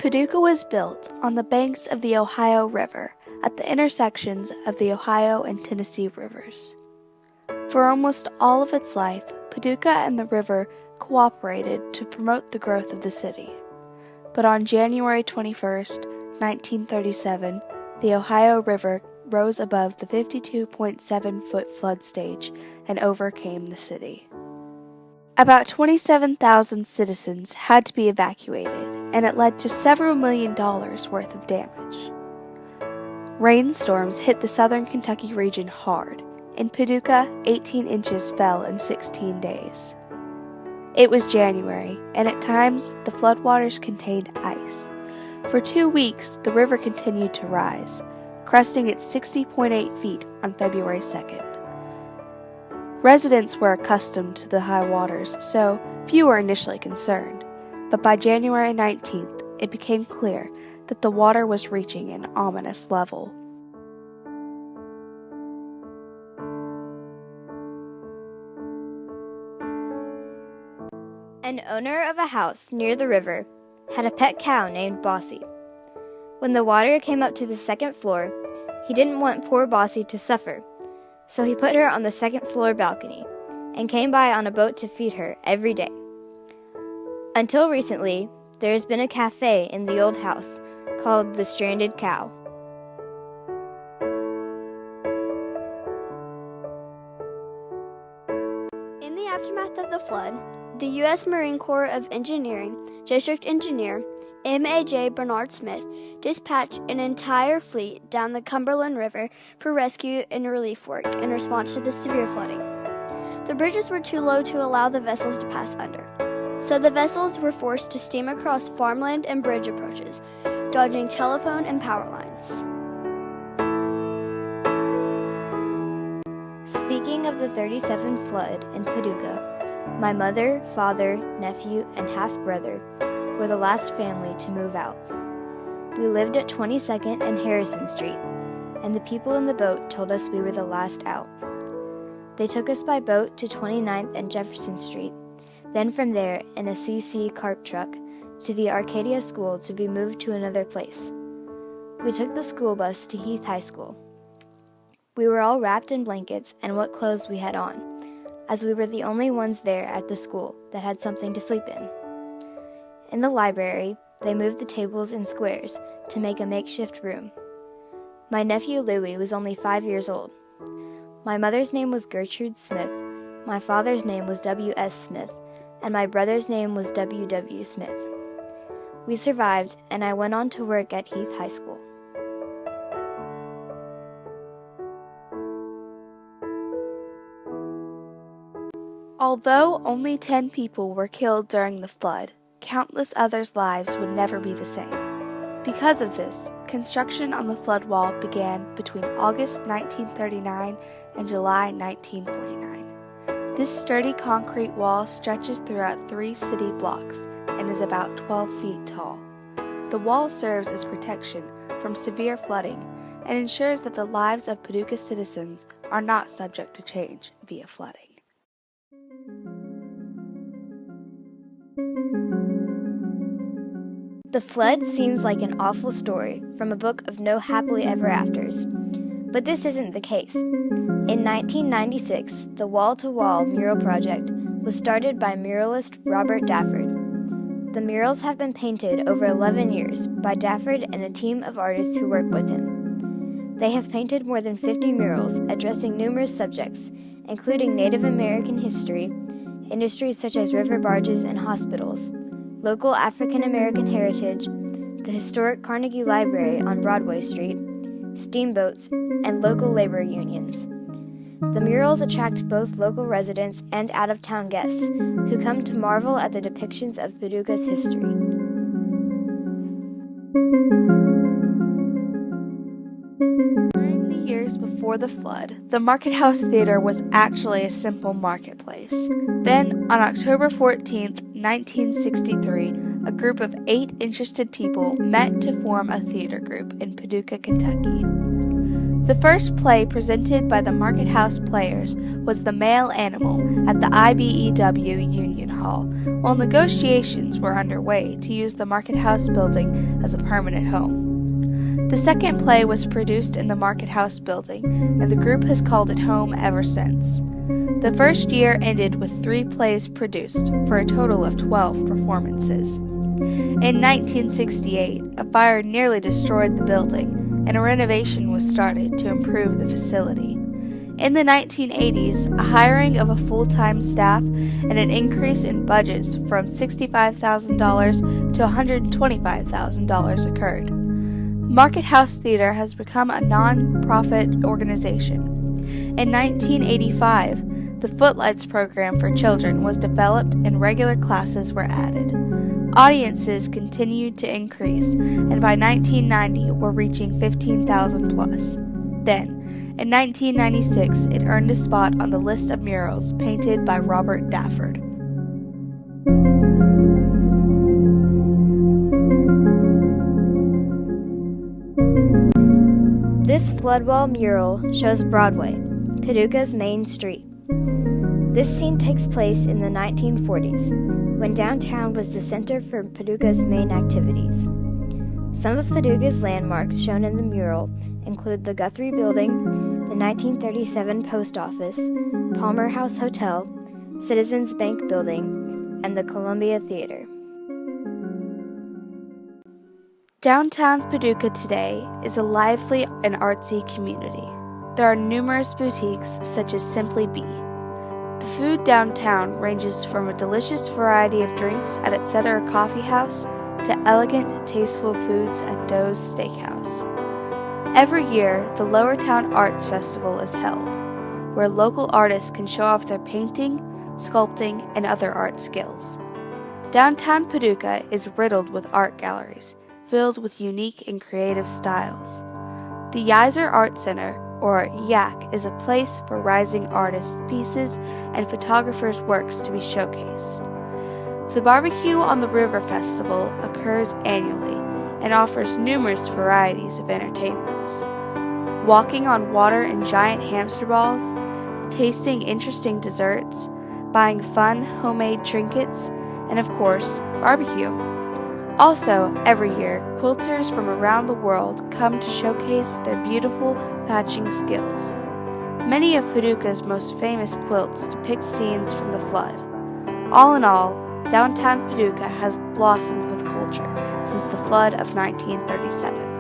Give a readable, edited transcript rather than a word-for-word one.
Paducah was built on the banks of the Ohio River at the intersections of the Ohio and Tennessee rivers. For almost all of its life, Paducah and the river cooperated to promote the growth of the city. But on January 21, 1937, the Ohio River rose above the 52.7-foot flood stage and overcame the city. About 27,000 citizens had to be evacuated, and it led to several $1 million worth of damage. Rainstorms hit the southern Kentucky region hard. In Paducah, 18 inches fell in 16 days. It was January, and at times the floodwaters contained ice. For 2 weeks, the river continued to rise, cresting its 60.8 feet on February 2nd. Residents were accustomed to the high waters, so few were initially concerned, but by January 19th, it became clear that the water was reaching an ominous level. An owner of a house near the river had a pet cow named Bossy. When the water came up to the second floor, he didn't want poor Bossy to suffer, so he put her on the second floor balcony and came by on a boat to feed her every day. Until recently, there has been a cafe in the old house called the Stranded Cow. In the aftermath of the flood, the U.S. Marine Corps of Engineering District Engineer M.A.J. Bernard Smith dispatched an entire fleet down the Cumberland River for rescue and relief work in response to the severe flooding. The bridges were too low to allow the vessels to pass under, so the vessels were forced to steam across farmland and bridge approaches, dodging telephone and power lines. Speaking of the 37 flood in Paducah, my mother, father, nephew, and half-brother were the last family to move out. We lived at 22nd and Harrison Street, and the people in the boat told us we were the last out. They took us by boat to 29th and Jefferson Street, then from there in a CC cart truck to the Arcadia School to be moved to another place. We took the school bus to Heath High School. We were all wrapped in blankets and what clothes we had on, as we were the only ones there at the school that had something to sleep in. In the library, they moved the tables in squares to make a makeshift room. My nephew Louis was only 5 years old. My mother's name was Gertrude Smith, my father's name was W.S. Smith, and my brother's name was W.W. Smith. We survived, and I went on to work at Heath High School. Although only 10 people were killed during the flood, countless others' lives would never be the same. Because of this, construction on the flood wall began between August 1939 and July 1949. This sturdy concrete wall stretches throughout 3 city blocks and is about 12 feet tall. The wall serves as protection from severe flooding and ensures that the lives of Paducah citizens are not subject to change via flooding. The flood seems like an awful story from a book of no happily ever afters, but this isn't the case. In 1996, the Wall-to-Wall mural project was started by muralist Robert Dafford. The murals have been painted over 11 years by Dafford and a team of artists who work with him. They have painted more than 50 murals addressing numerous subjects, including Native American history, industries such as river barges and hospitals, local African American heritage, the historic Carnegie Library on Broadway Street, steamboats, and local labor unions. The murals attract both local residents and out-of-town guests who come to marvel at the depictions of Paducah's history. During the years before the flood, the Market House Theater was actually a simple marketplace. Then, on October 14th, 1963, a group of 8 interested people met to form a theater group in Paducah, Kentucky. The first play presented by the Market House Players was The Male Animal at the IBEW Union Hall. hall, while negotiations were underway to use the Market House building as a permanent home. The second play was produced in the Market House building, and the group has called it home ever since. The first year ended with 3 plays produced, for a total of 12 performances. In 1968, a fire nearly destroyed the building, and a renovation was started to improve the facility. In the 1980s, a hiring of a full-time staff and an increase in budgets from $65,000 to $125,000 occurred. Market House Theater has become a non-profit organization. In 1985, the Footlights program for children was developed and regular classes were added. Audiences continued to increase, and by 1990 were reaching 15,000 plus. Then, in 1996, it earned a spot on the list of murals painted by Robert Dafford. This floodwall mural shows Broadway, Paducah's main street. This scene takes place in the 1940s, when downtown was the center for Paducah's main activities. Some of Paducah's landmarks shown in the mural include the Guthrie Building, the 1937 Post Office, Palmer House Hotel, Citizens Bank Building, and the Columbia Theater. Downtown Paducah today is a lively and artsy community. There are numerous boutiques such as Simply Be. The food downtown ranges from a delicious variety of drinks at Etc. Coffee House to elegant, tasteful foods at Doe's Steakhouse. Every year, the Lowertown Arts Festival is held, where local artists can show off their painting, sculpting, and other art skills. Downtown Paducah is riddled with art galleries, filled with unique and creative styles. The Yeiser Art Center, or YAC, is a place for rising artists' pieces and photographers' works to be showcased. The Barbecue on the River Festival occurs annually and offers numerous varieties of entertainments. Walking on water in giant hamster balls, tasting interesting desserts, buying fun homemade trinkets, and of course, barbecue. Also, every year, quilters from around the world come to showcase their beautiful patching skills. Many of Paducah's most famous quilts depict scenes from the flood. All in all, downtown Paducah has blossomed with culture since the flood of 1937.